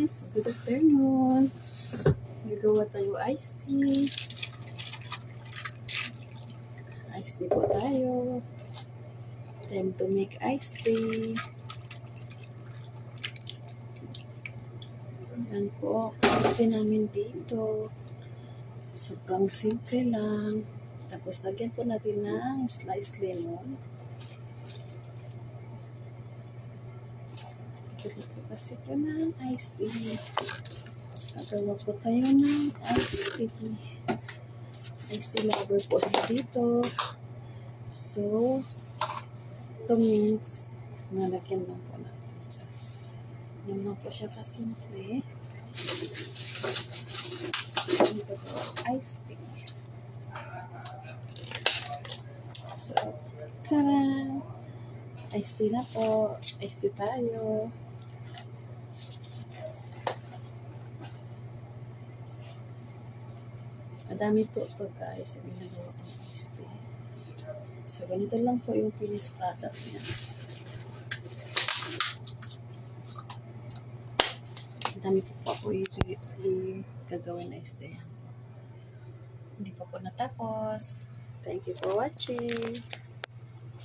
guys, good afternoon. Gagawa tayo iced tea. Iced tea po tayo. Time to make iced tea. Yan po, iced tea namin dito. Sobrang simple lang. Tapos lagyan po natin ng sliced lemon. Ito po kasi po ng iced tea. Gagawa po tayo ng iced tea. Iced tea lover po dito. So, 2 minutes, nalagyan lang po natin siya. Yan lang po siya kasimple. Ito po, iced tea. So, taran! Iced tea na po. Iced tea tayo. Madami po ito guys, yung ginagawa kong iced tea. So, ganito lang po yung finished product niya. Madami po po ako yung gagawin na iced tea. Hindi pa po natapos. Thank you for watching.